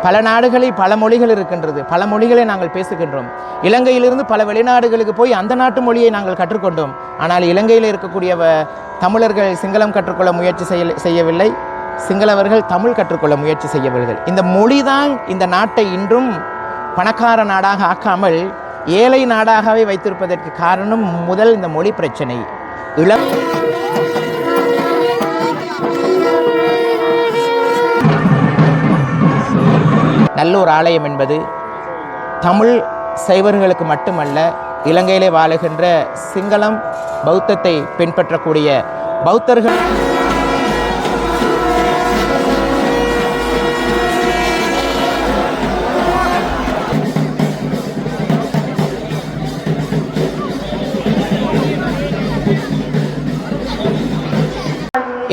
பல நாடுகளில் பல மொழிகள் இருக்கின்றது, பல மொழிகளை நாங்கள் பேசுகின்றோம். இலங்கையிலிருந்து பல வெளிநாடுகளுக்கு போய் அந்த நாட்டு மொழியை நாங்கள் கற்றுக்கொண்டோம். ஆனால் இலங்கையில் இருக்கக்கூடிய தமிழர்கள் சிங்களம் கற்றுக்கொள்ள முயற்சி செய்யவில்லை, சிங்களவர்கள் தமிழ் கற்றுக்கொள்ள முயற்சி செய்யவில்லை. இந்த மொழிதான் இந்த நாட்டை இன்றும் பணக்கார நாடாக ஆக்காமல் ஏழை நாடாகவே வைத்திருப்பதற்கு காரணம் முதல் இந்த மொழி பிரச்சனை. நல்லூர் ஆலயம் என்பது தமிழ் சைவர்களுக்கு மட்டுமல்ல, இலங்கையிலே வாழுகின்ற சிங்களம் பௌத்தத்தை பின்பற்றக்கூடிய பௌத்தர்கள்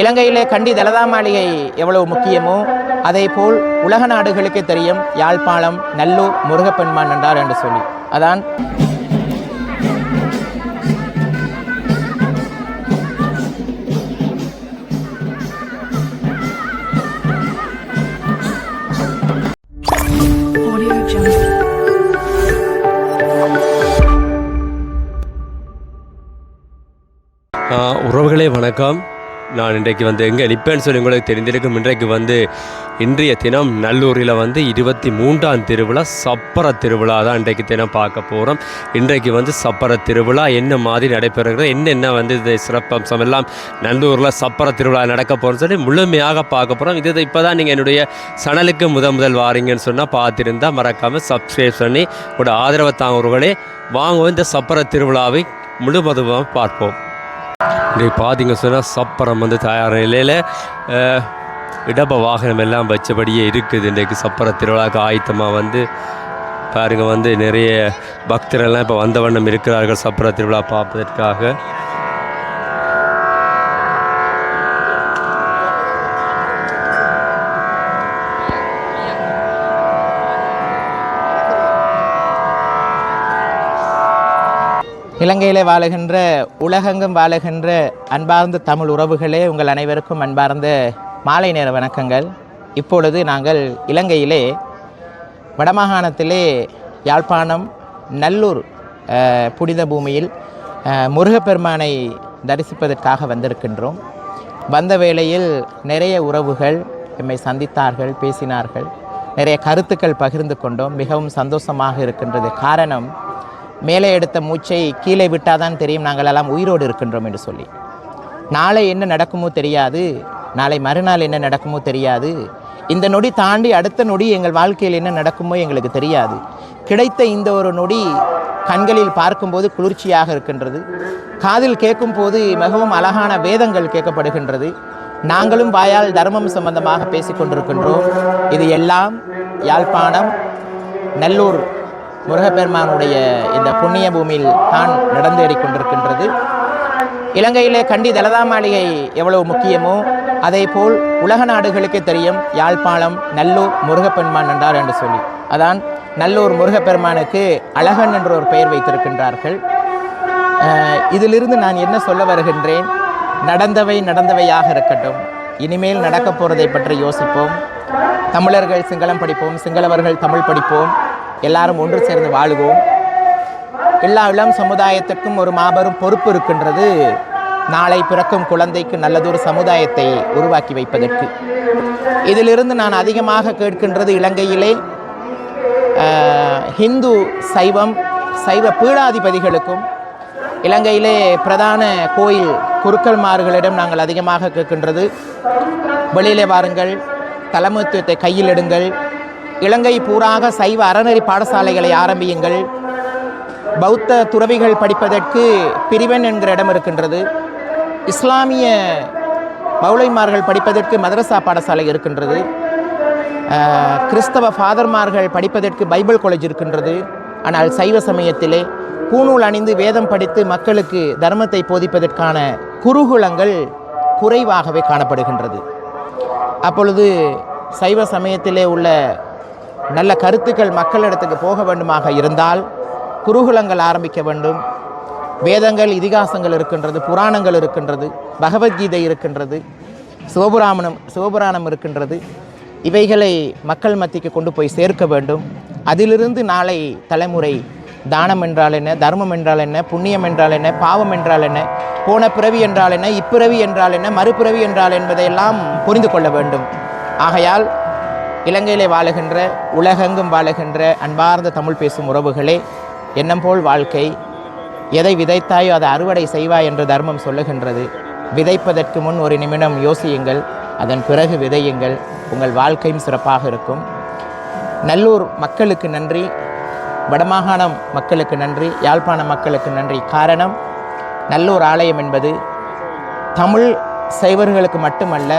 இலங்கையிலே கண்டி தலதா மாளிகை எவ்வளவு முக்கியமோ அதே போல் உலக நாடுகளுக்கே தெரியும் யாழ்ப்பாணம் நல்லூர் முருகப்பெருமான் நன்றார் என்று சொல்லி. அதான் உறவுகளே வணக்கம். நான் இன்றைக்கு எங்கே நிற்பேன்னு சொல்லி உங்களுக்கு தெரிந்திருக்கும். இன்றைக்கு இன்றைய தினம் நல்லூரில் 23ஆம் திருவிழா சப்பர திருவிழா தான் இன்றைக்கு தினம் பார்க்க போகிறோம். இன்றைக்கு சப்பர திருவிழா என்ன மாதிரி நடைபெறுகிறது, என்னென்ன இந்த சிறப்பம்சம் எல்லாம் நல்லூரில் சப்பர திருவிழா நடக்க போகிறோன்னு சொல்லி முழுமையாக பார்க்க போகிறோம். இது இப்போ தான் நீங்கள் என்னுடைய சேனலுக்கு முதல் வாரீங்கன்னு சொன்னால் பார்த்துருந்தால் மறக்காமல் சப்ஸ்கிரைப் பண்ணி கூட ஆதரவை தாங்கவர்களே வாங்குவோம். இந்த சப்பர திருவிழாவை முழுவதுமாக பார்ப்போம். இன்றைக்கு பார்த்தீங்க சொன்னால் சப்பரம் தயார் நிலையில் இடப வாகனம் எல்லாம் வச்சபடியே இருக்குது. இன்றைக்கு சப்பர திருவிழாவுக்கு ஆயத்தமாக பாருங்கள் நிறைய பக்தரெல்லாம் இப்போ வந்த வண்ணம் இருக்கிறார்கள் சப்பர திருவிழா பார்ப்பதற்காக. இலங்கையிலே வாழுகின்ற உலகெங்கும் வாழுகின்ற அன்பார்ந்த தமிழ் உறவுகளே, உங்கள் அனைவருக்கும் அன்பார்ந்த மாலை நேர வணக்கங்கள். இப்பொழுது நாங்கள் இலங்கையிலே வடமாகாணத்திலே யாழ்ப்பாணம் நல்லூர் புனித பூமியில் முருகப்பெருமானை தரிசிப்பதற்காக வந்திருக்கின்றோம். வந்த வேளையில் நிறைய உறவுகள் எம்மை சந்தித்தார்கள், பேசினார்கள், நிறைய கருத்துக்கள் பகிர்ந்து கொண்டோம். மிகவும் சந்தோஷமாக இருக்கின்றது. காரணம், மேலே எடுத்த மூச்சை கீழே விட்டால் தான் தெரியும் நாங்கள் எல்லாம் உயிரோடு இருக்கின்றோம் என்று சொல்லி. நாளை என்ன நடக்குமோ தெரியாது, நாளை மறுநாள் என்ன நடக்குமோ தெரியாது, இந்த நொடி தாண்டி அடுத்த நொடி எங்கள் வாழ்க்கையில் என்ன நடக்குமோ எங்களுக்கு தெரியாது. கிடைத்த இந்த ஒரு நொடி கண்களில் பார்க்கும்போது குளிர்ச்சியாக இருக்கின்றது, காதில் கேட்கும் போது மிகவும் அழகான வேதங்கள் கேட்கப்படுகின்றது. நாங்களும் வாயால் தர்மம் சம்பந்தமாக பேசிக்கொண்டிருக்கின்றோம். இது எல்லாம் யாழ்ப்பாணம் நல்லூர் முருகப்பெருமானுடைய இந்த புண்ணிய பூமியில் தான் நடந்தேறிக்கொண்டிருக்கின்றது. இலங்கையிலே கண்டி தலதா மாளிகை எவ்வளவு முக்கியமோ அதே போல் உலக நாடுகளுக்கே தெரியும் யாழ்ப்பாணம் நல்லூர் முருகப்பெருமான் நன்றார் என்று சொல்லி. அதான் நல்லூர் முருகப்பெருமானுக்கு அழகன் என்ற ஒரு பெயர் வைத்திருக்கின்றார்கள். இதிலிருந்து நான் என்ன சொல்ல வருகின்றேன், நடந்தவையாக இருக்கட்டும், இனிமேல் நடக்கப் போகிறதை பற்றி யோசிப்போம். தமிழர்கள் சிங்களம் படிப்போம், சிங்களவர்கள் தமிழ் படிப்போம், எல்லாரும் ஒன்று சேர்ந்து வாழுவோம். எல்லா இளம் சமுதாயத்திற்கும் ஒரு மாபெரும் பொறுப்பு இருக்கின்றது, நாளை பிறக்கும் குழந்தைக்கு நல்லதொரு சமுதாயத்தை உருவாக்கி வைப்பதற்கு. இதிலிருந்து நான் அதிகமாக கேட்கின்றது, இலங்கையிலே ஹிந்து சைவ பீடாதிபதிகளுக்கும் இலங்கையிலே பிரதான கோயில் குருக்கள்மார்களிடம் நாங்கள் அதிகமாக கேட்கின்றது, வெளியிலே வாருங்கள், தலைமைத்துவத்தை கையில் எடுங்கள், இலங்கை பூராக சைவ அறநெறி பாடசாலைகளை ஆரம்பியுங்கள், பௌத்த துறவிகள் படிப்பதற்கு பிரிவன் என்கிற இடம் இருக்கின்றது, இஸ்லாமிய மௌலைமார்கள் படிப்பதற்கு மதரசா பாடசாலை இருக்கின்றது, கிறிஸ்தவ ஃபாதர்மார்கள் படிப்பதற்கு பைபிள் காலேஜ் இருக்கின்றது. ஆனால் சைவ சமயத்திலே பூணூல் அணிந்து வேதம் படித்து மக்களுக்கு தர்மத்தை போதிப்பதற்கான குருகுலங்கள் குறைவாகவே காணப்படுகின்றது. அப்பொழுது சைவ சமயத்திலே உள்ள நல்ல கருத்துக்கள் மக்களிடத்துக்கு போக வேண்டுமாக இருந்தால் குருகுலங்கள் ஆரம்பிக்க வேண்டும். வேதங்கள் இதிகாசங்கள் இருக்கின்றது, புராணங்கள் இருக்கின்றது, பகவத்கீதை இருக்கின்றது, சிவபுராணம் இருக்கின்றது. இவைகளை மக்கள் மத்திக்கு கொண்டு போய் சேர்க்க வேண்டும். அதிலிருந்து நாளை தலைமுறை தானம் என்றால் என்ன, தர்மம் என்றால் என்ன, புண்ணியம் என்றால் என்ன, பாவம் என்றால் என்ன, போன பிறவி என்றால் என்ன, இப்பிறவி என்றால் என்ன, மறுபிறவி என்றால் என்பதையெல்லாம் புரிந்து கொள்ள வேண்டும். ஆகையால் இலங்கையிலே வாழுகின்ற, உலகெங்கும் வாழுகின்ற அன்பார்ந்த தமிழ் பேசும் உறவுகளே, எண்ணம் போல் வாழ்க்கை, எதை விதைத்தாயோ அதை அறுவடை செய்வாய் என்று தர்மம் சொல்லுகின்றது. விதைப்பதற்கு முன் ஒரு நிமிடம் யோசியுங்கள், அதன் பிறகு விதையுங்கள், உங்கள் வாழ்க்கையும் சிறப்பாக இருக்கும். நல்லூர் மக்களுக்கு நன்றி, வடமாகாணம் மக்களுக்கு நன்றி, யாழ்ப்பாண மக்களுக்கு நன்றி. காரணம், நல்லூர் ஆலயம் என்பது தமிழ் சைவர்களுக்கு மட்டுமல்ல,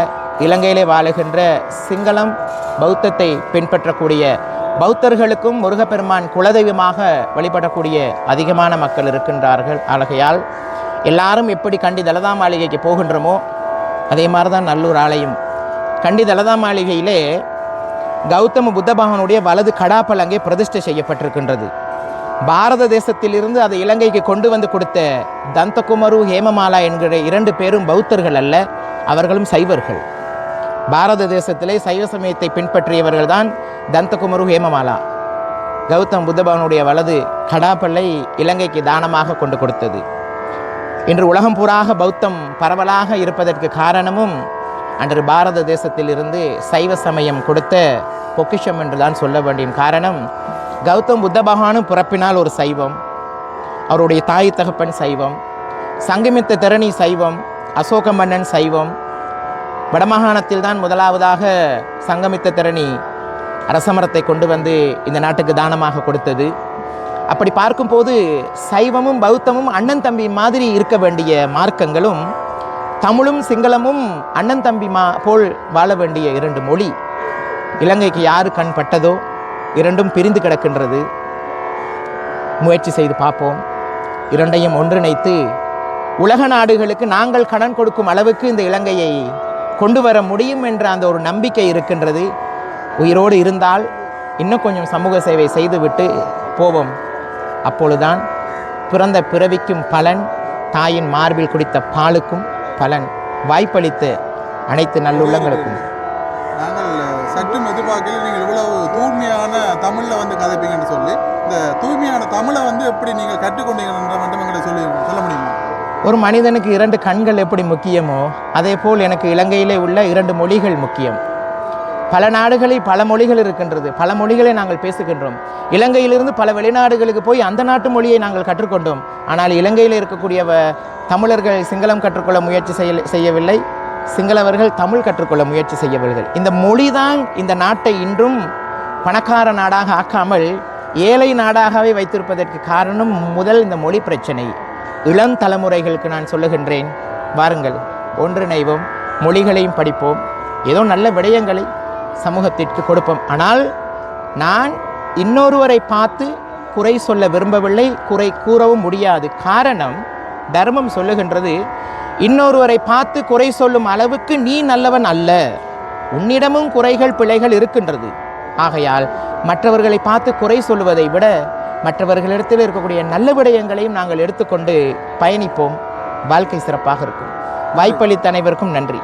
இலங்கையிலே வாழுகின்ற சிங்களம் பௌத்தத்தை பின்பற்றக்கூடிய பௌத்தர்களுக்கும் முருகப்பெருமான் குலதெய்வமாக வழிபடக்கூடிய அதிகமான மக்கள் இருக்கின்றார்கள். ஆகையால் எல்லாரும் எப்படி கண்டி தலதா மாளிகைக்கு போகின்றோமோ அதே மாதிரி தான் நல்லூர் ஆலயம். கண்டி தலதா மாளிகையிலே கௌதம புத்த பகவானுடைய வலது கடாப்பல் அங்கே பிரதிஷ்டை செய்யப்பட்டிருக்கின்றது. பாரத தேசத்திலிருந்து அதை இலங்கைக்கு கொண்டு வந்து கொடுத்த தந்தகுமரு, ஹேமமாலா என்கிற 2 பேரும் பௌத்தர்கள் அல்ல, அவர்களும் சைவர்கள். பாரத தேசத்திலே சைவ சமயத்தை பின்பற்றியவர்கள் தான் தந்தகுமரு, ஹேமமாலா. கௌதம் புத்த பகவானுடைய வலது கடாப்பல்லை இலங்கைக்கு தானமாக கொண்டு கொடுத்தது. இன்று உலகம் பூராக பௌத்தம் பரவலாக இருப்பதற்கு காரணமும் அன்று பாரத தேசத்தில் இருந்து சைவ சமயம் கொடுத்த பொக்கிஷம் என்று தான் சொல்ல வேண்டிய காரணம். கௌதம் புத்த பகவானும் பிறப்பினால் ஒரு சைவம், அவருடைய தாய் தகப்பன் சைவம், சங்கமித்த தரணி சைவம், அசோக மன்னன் சைவம். வடமாகாணத்தில் தான் முதலாவதாக சங்கமித்த தரணி அரசமரத்தை கொண்டு வந்து இந்த நாட்டுக்கு தானமாக கொடுத்தது. அப்படி பார்க்கும்போது சைவமும் பௌத்தமும் அண்ணன் தம்பி மாதிரி இருக்க வேண்டிய மார்க்கங்களும், தமிழும் சிங்களமும் அண்ணன் தம்பி போல் வாழ வேண்டிய 2 மொழி. இலங்கைக்கு யாரு கண் பட்டதோ இரண்டும் பிரிந்து கிடக்கின்றது. முயற்சி செய்து பார்ப்போம், இரண்டையும் ஒன்றிணைத்து உலக நாடுகளுக்கு நாங்கள் கடன் கொடுக்கும் அளவுக்கு இந்த இலங்கையை கொண்டு வர முடியும் என்ற அந்த ஒரு நம்பிக்கை இருக்கின்றது. உயிரோடு இருந்தால் இன்னும் கொஞ்சம் சமூக சேவை செய்துவிட்டு போவோம். அப்பொழுதுதான் பிறந்த பிறவிக்கும் பலன், தாயின் மார்பில் குடித்த பாலுக்கும் பலன். வாய்ப்பளித்த அனைத்து நல்லுள்ளங்களுக்கும் நாங்கள் சற்றும் எதிர்பார்க்கல நீங்கள் இவ்வளவு தூய்மையான தமிழில் வந்து கதைப்பீங்கன்னு சொல்லி. இந்த தூய்மையான தமிழை வந்து எப்படி நீங்கள் கற்றுக்கொண்டீங்கன்ற மட்டும் எங்களை சொல்ல முடியுமா? ஒரு மனிதனுக்கு 2 கண்கள் எப்படி முக்கியமோ அதே போல் எனக்கு இலங்கையிலே உள்ள 2 மொழிகள் முக்கியம். பல நாடுகளில் பல மொழிகள் இருக்கின்றது, பல மொழிகளை நாங்கள் பேசுகின்றோம். இலங்கையிலிருந்து பல வெளிநாடுகளுக்கு போய் அந்த நாட்டு மொழியை நாங்கள் கற்றுக்கொண்டோம். ஆனால் இலங்கையில் இருக்கக்கூடிய தமிழர்கள் சிங்களம் கற்றுக்கொள்ள முயற்சி செய்யவில்லை, சிங்களவர்கள் தமிழ் கற்றுக்கொள்ள முயற்சி செய்யவில்லை. இந்த மொழிதான் இந்த நாட்டை இன்றும் பணக்கார நாடாக ஆக்காமல் ஏழை நாடாகவே வைத்திருப்பதற்கு காரணம் முதல் இந்த மொழி பிரச்சனை. இளம் தலைமுறைகளுக்கு நான் சொல்லுகின்றேன், வாருங்கள் ஒன்றிணைவோம், மொழிகளையும் படிப்போம், ஏதோ நல்ல விடயங்களை சமூகத்திற்கு கொடுப்போம். ஆனால் நான் இன்னொருவரை பார்த்து குறை சொல்ல விரும்பவில்லை, குறை கூறவும் முடியாது. காரணம், தர்மம் சொல்லுகின்றது, இன்னொருவரை பார்த்து குறை சொல்லும் அளவுக்கு நீ நல்லவன் அல்ல, உன்னிடமும் குறைகள் பிழைகள் இருக்கின்றது. ஆகையால் மற்றவர்களை பார்த்து குறை சொல்லுவதை விட மற்றவர்களிடத்தில் இருக்கக்கூடிய நல்ல விடயங்களையும் நாங்கள் எடுத்துக்கொண்டு பயணிப்போம். வாழ்க்கை சிறப்பாக இருக்கும். வாய்ப்பளித்த அனைவருக்கும் நன்றி.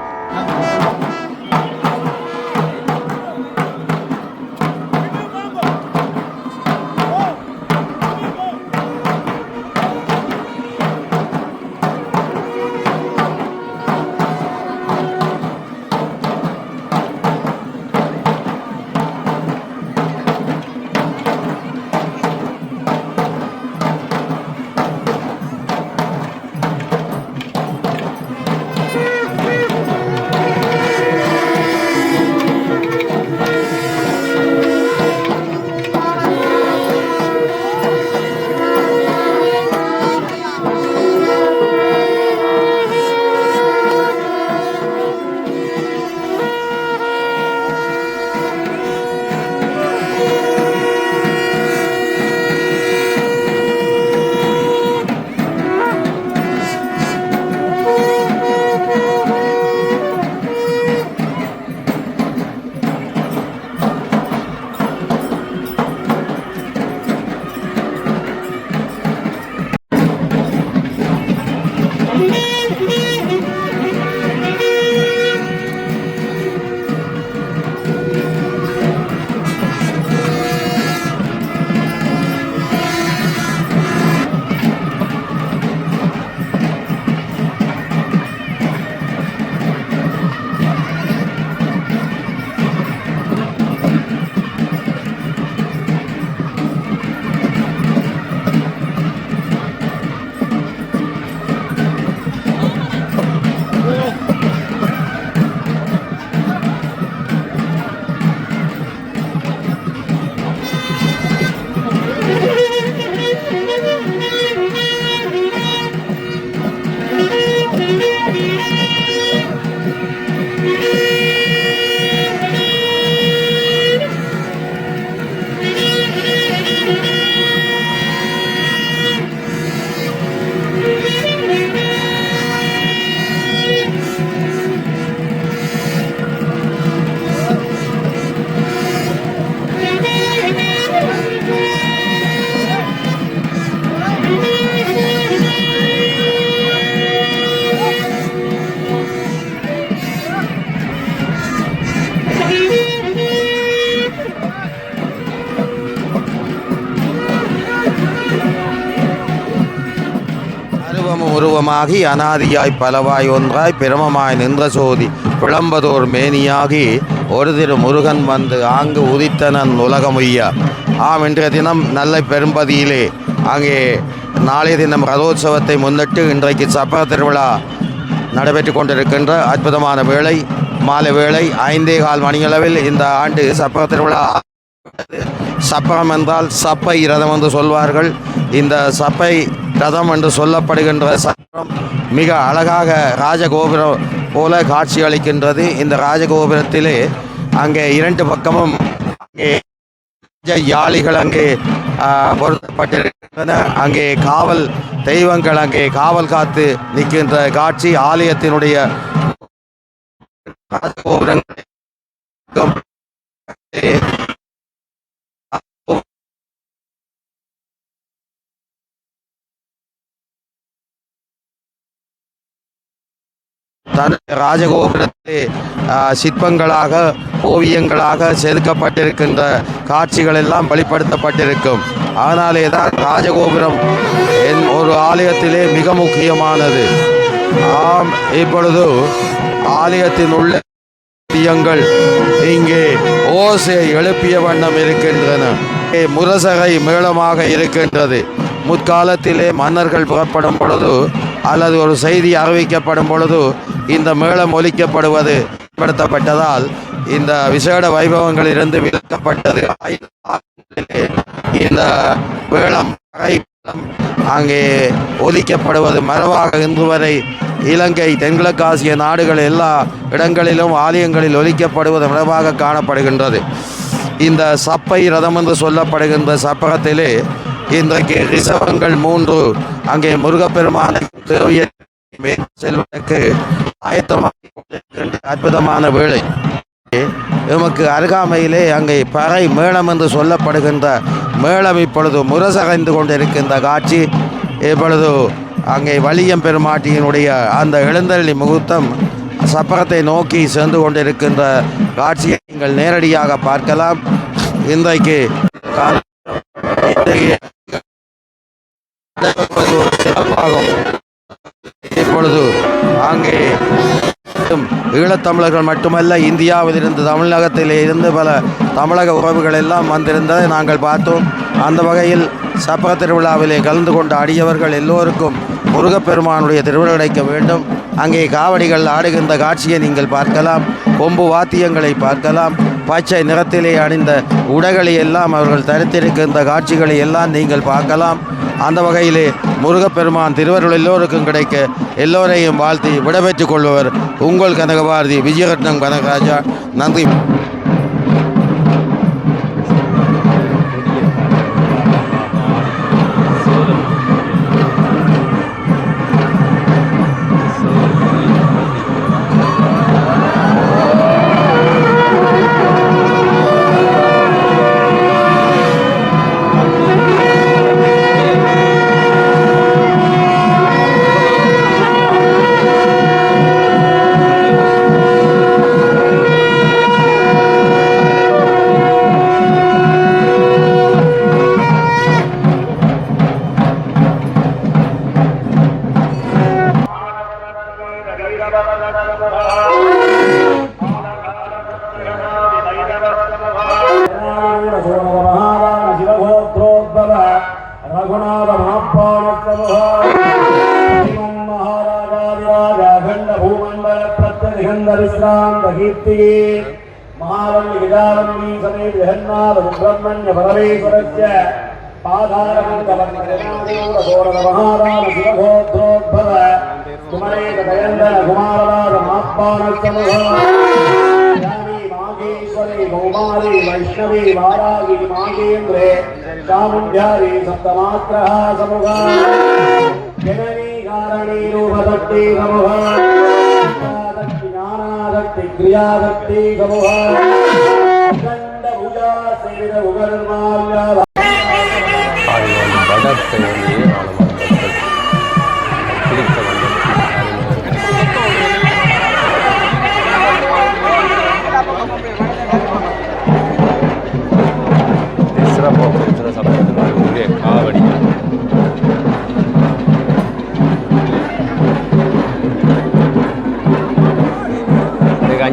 உருவமாகி அனாதியாய் பலவாய் ஒன்றாய் பிரமமாய் நின்ற சோதி விளம்பதோர் மேனியாகி ஒரு திரு முருகன் வந்து ஆங்கு உதித்தனன் உலகமுய்யா. ஆம், இன்றைய தினம் நல்ல பெரும்பதியிலே அங்கே நாளைய தினம் ரதோத்சவத்தை முன்னிட்டு இன்றைக்கு சப்பர திருவிழா நடைபெற்று கொண்டிருக்கின்ற அற்புதமான வேளை, மாலை வேளை 5:15 மணியளவில் இந்த ஆண்டு சப்பர திருவிழா. சப்பரம் என்றால் சப்பை ரதம் என்று சொல்வார்கள். இந்த சப்பை ரதம் என்று சொல்லப்படுகின்ற சப்பரம் மிக அழகாக ராஜகோபுரம் போல காட்சி அளிக்கின்றது. இந்த ராஜகோபுரத்திலே அங்கே 2 பக்கமும் யாளிகள் அங்கே பொருத்தப்பட்டிருக்கின்றன. அங்கே காவல் தெய்வங்கள் அங்கே காவல் காத்து நிற்கின்ற காட்சி ஆலயத்தினுடைய ராஜகோபுரத்திலே சிற்பங்களாக ஓவியங்களாக செதுக்கப்பட்டிருக்கின்ற காட்சிகள் எல்லாம் வெளிப்படுத்தப்பட்டிருக்கும். அதனாலே தான் ராஜகோபுரம் ஒரு ஆலயத்திலே மிக முக்கியமானது. ஆம், இப்பொழுது ஆலயத்தின் உள்ள தியங்கள் இங்கே ஓசை எழுப்பிய வண்ணம் இருக்கின்றன. முரசகை மேளமாக இருக்கின்றது. முற்காலத்திலே மன்னர்கள் புறப்படும் பொழுது அல்லது ஒரு செய்தி அறிவிக்கப்படும் பொழுது இந்த மேளம் ஒலிக்கப்படுவது படுத்தப்பட்டதால் இந்த விசேட வைபவங்களிலிருந்து விலக்கப்பட்டது. இந்த மேளம் அங்கே ஒலிக்கப்படுவது மரபாக இன்று வரை இலங்கை, தென்கிழக்காசிய நாடுகள் எல்லா இடங்களிலும் ஆலயங்களில் ஒலிக்கப்படுவது மரபாக காணப்படுகின்றது. இந்த சப்பை ரதம் என்று சொல்லப்படுகின்ற சப்பரத்திலே இன்றைக்கு ரிசவங்கள் 3 அங்கே முருகப்பெருமான செல்வதற்கு ஆயத்தமாக அற்புதமான வேளை. எமக்கு அருகாமையிலே அங்கே பறை மேளம் என்று சொல்லப்படுகின்ற மேளம் இப்பொழுது முரசகைந்து கொண்டிருக்கின்ற காட்சி. இப்பொழுது அங்கே வலியம் பெருமாட்டியினுடைய அந்த எழுந்தள்ளி முகூர்த்தம் சப்பரத்தை நோக்கி சென்று கொண்டிருக்கின்ற காட்சியை நீங்கள் நேரடியாக பார்க்கலாம். இன்றைக்கு இப்பொழுது அங்கே ஈழத்தமிழர்கள் மட்டுமல்ல, இந்தியாவிலிருந்து தமிழகத்திலே இருந்து பல தமிழக உறவுகள் எல்லாம் வந்திருந்ததை நாங்கள் பார்த்தோம். அந்த வகையில் சப்பர திருவிழாவிலே கலந்து கொண்ட அடியவர்கள் எல்லோருக்கும் முருகப்பெருமானுடைய திருவிழா கிடைக்க வேண்டும். அங்கே காவடிகள் ஆடுகின்ற காட்சியை நீங்கள் பார்க்கலாம். கொம்பு வாத்தியங்களை பார்க்கலாம். பச்சை நிறத்திலே அணிந்த உடைகளை எல்லாம் அவர்கள் தரித்திருக்கின்ற காட்சிகளை எல்லாம் நீங்கள் பார்க்கலாம். அந்த வகையிலே முருகப்பெருமான் திருவருள் எல்லோருக்கும் கிடைக்க எல்லோரையும் வாழ்த்தி விடைபெற்றுக் கொள்பவர் உங்கள் கனகபாரதி விஜயரத்னம் கனகராஜா. நன்றி.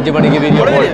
5 மணிக்கு வீடியோ போடு.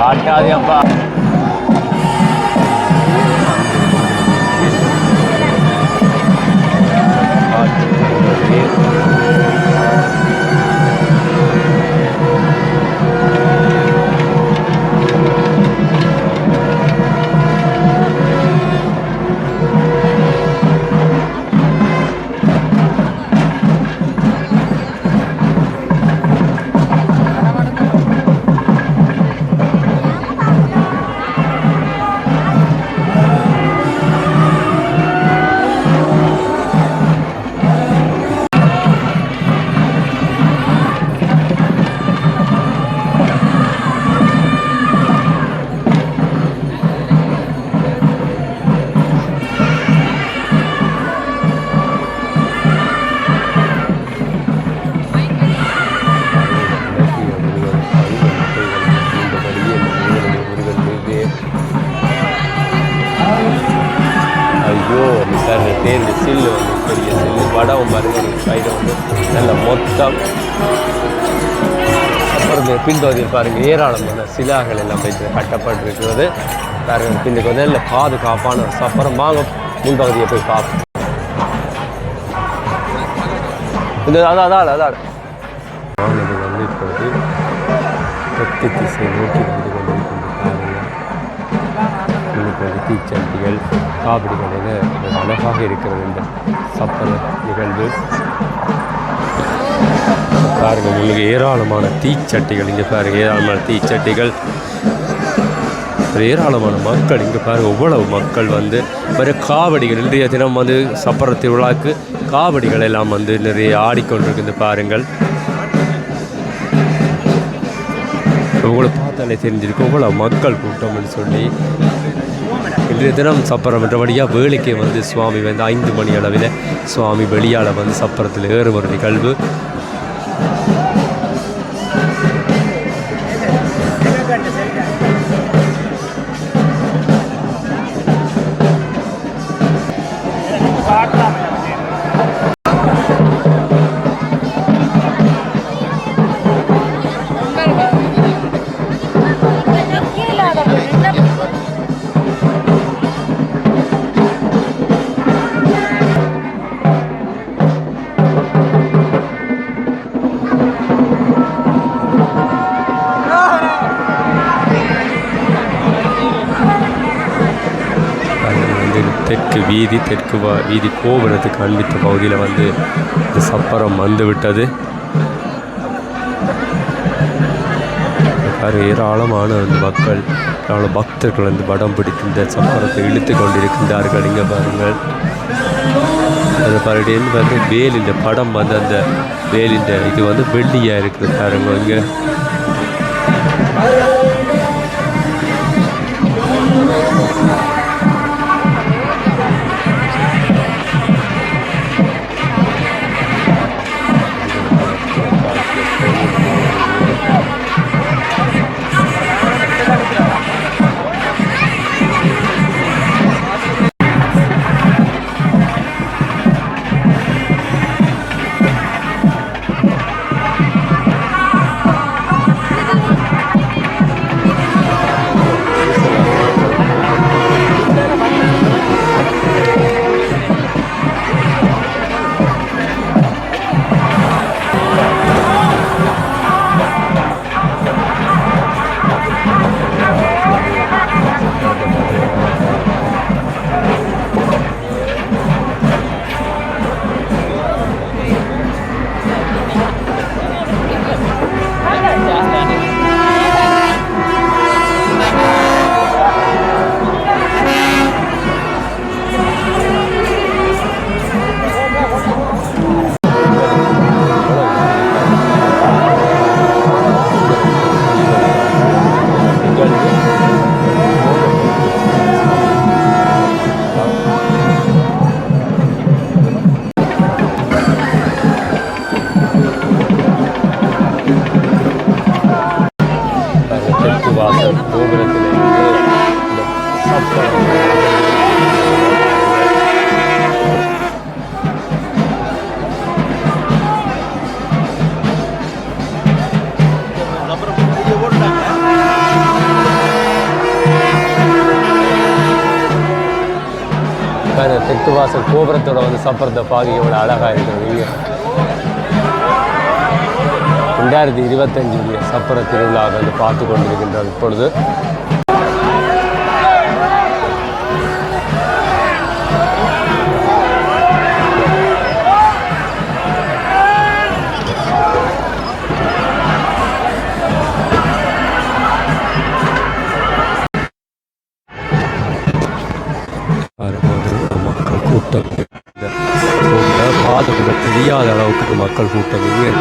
ஆட்டாதியப்பா தேர்ந்து சில்லு வந்து பெரிய சில்லு வடம் பாருங்க சைடு வந்து நல்ல மொத்தம். அப்புறம் பின்பகுதியில் பாருங்கள் ஏராளமான சிலாக்கள் எல்லாம் வைத்து கட்டப்பட்டிருக்கிறது. பாருங்கள் பின்னுக்கு வந்து நல்ல பாதுகாப்பான அப்புறம் வாங்க முன்பகுதியை போய் பார்ப்போம். இந்த அதான் வானது வந்து இப்போது தெற்கு திசை நோக்கி வந்து கொண்டிருக்கின்ற தீச்சட்டிகள் காவடிகள் என அழகாக இருக்கிறது இந்த சப்பர நிகழ்வு. பாருங்கள் உங்களுக்கு ஏராளமான தீச்சட்டிகள் இங்கே பாருங்கள் ஏராளமான தீச்சட்டிகள் ஏராளமான மக்கள் இங்கே பாருங்கள் எவ்வளவு மக்கள் வந்து வேறு காவடிகள் இன்றைய தினம் வந்து சப்பர திருவிழாவுக்கு காவடிகள் எல்லாம் வந்து நிறைய ஆடிக்கொண்டிருக்குது பாருங்கள். உங்களை பார்த்தாலே தெரிஞ்சிருக்கு இவ்வளோ மக்கள் கூட்டம்னு சொல்லி. இன்றைய தினம் சப்பரம் என்றபடியாக வேலைக்கு வந்து சுவாமி வந்து 5 மணி அளவில் சுவாமி வெளியால் வந்து சப்பரத்தில் ஏறும் ஒரு நிகழ்வு. தெற்கு வீதி கோபுரத்துக்கு அன்பித்த பகுதியில் வந்து இந்த சப்பரம் வந்து விட்டது. ஏராளமான வந்து மக்கள் பக்தர்கள் வந்து படம் பிடித்து இந்த சப்பரத்தை இழுத்து கொண்டிருக்கின்றார்கள். இங்கே பாருங்கள் அதை பாருன்னு பார்த்து வேலிൻ്റെ படம் வந்து அந்த வேலிൻ്റെ இது வந்து வெள்ளியாக இருக்குது பாருங்க. இங்கே திருவாசல் கோபுரத்திலிருந்து இந்த சப்பரம் தெற்கு வாசல் கோபுரத்தோட வந்து சப்பரத்தை பாதி எவ்வளோ அழகாக இருக்கிறது. 2025 சப்பர திருவிழா வந்து பார்த்து கொண்டிருக்கின்றது இப்பொழுது. மக்கள் கூட்டம் பாதுகாப்பு தெரியாத அளவுக்கு மக்கள் கூட்டம் இல்லை.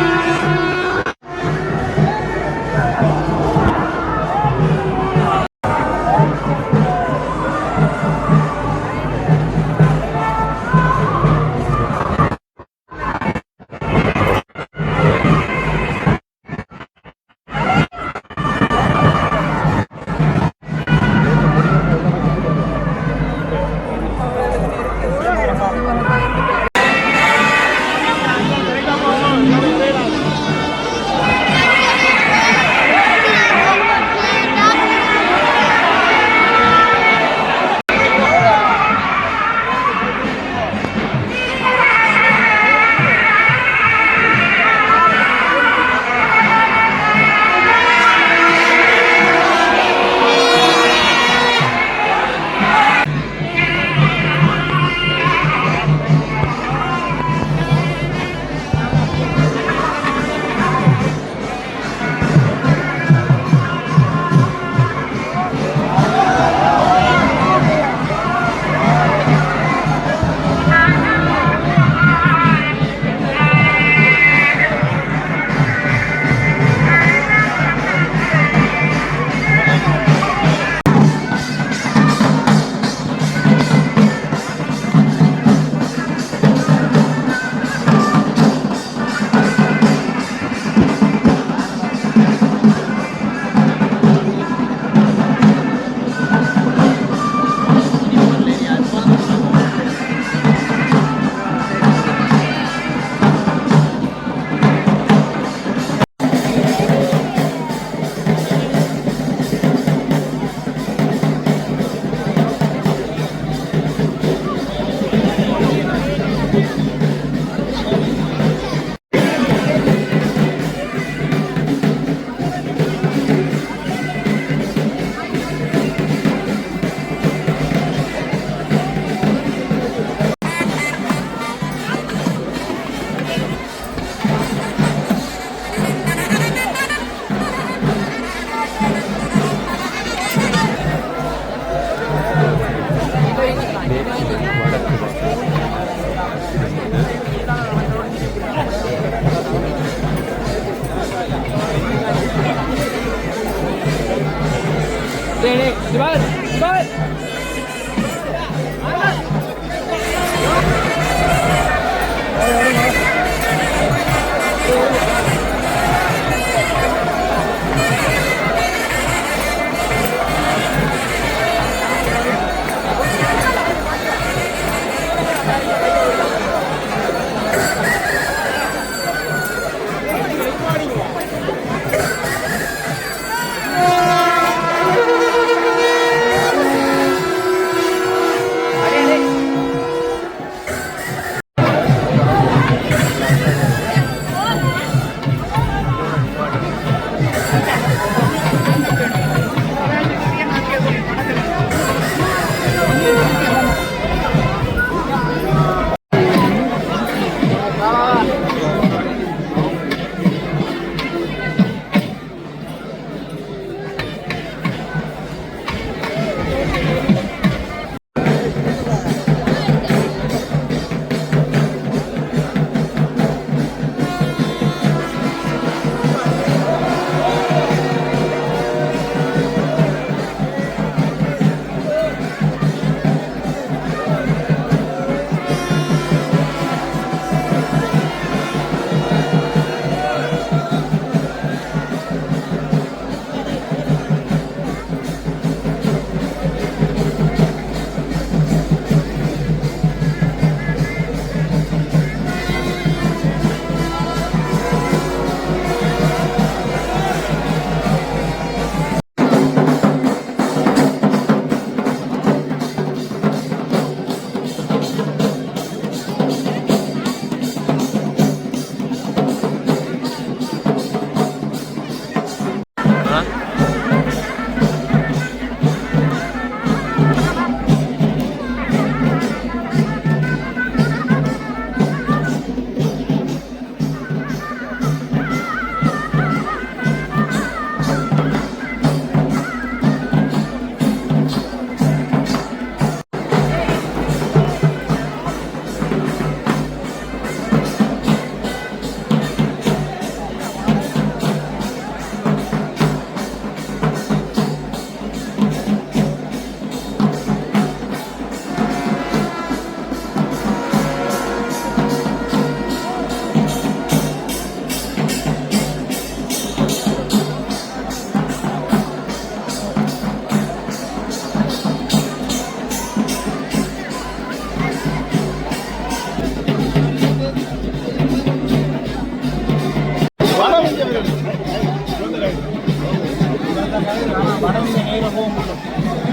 வடநிலை நேரம் போக முடியும்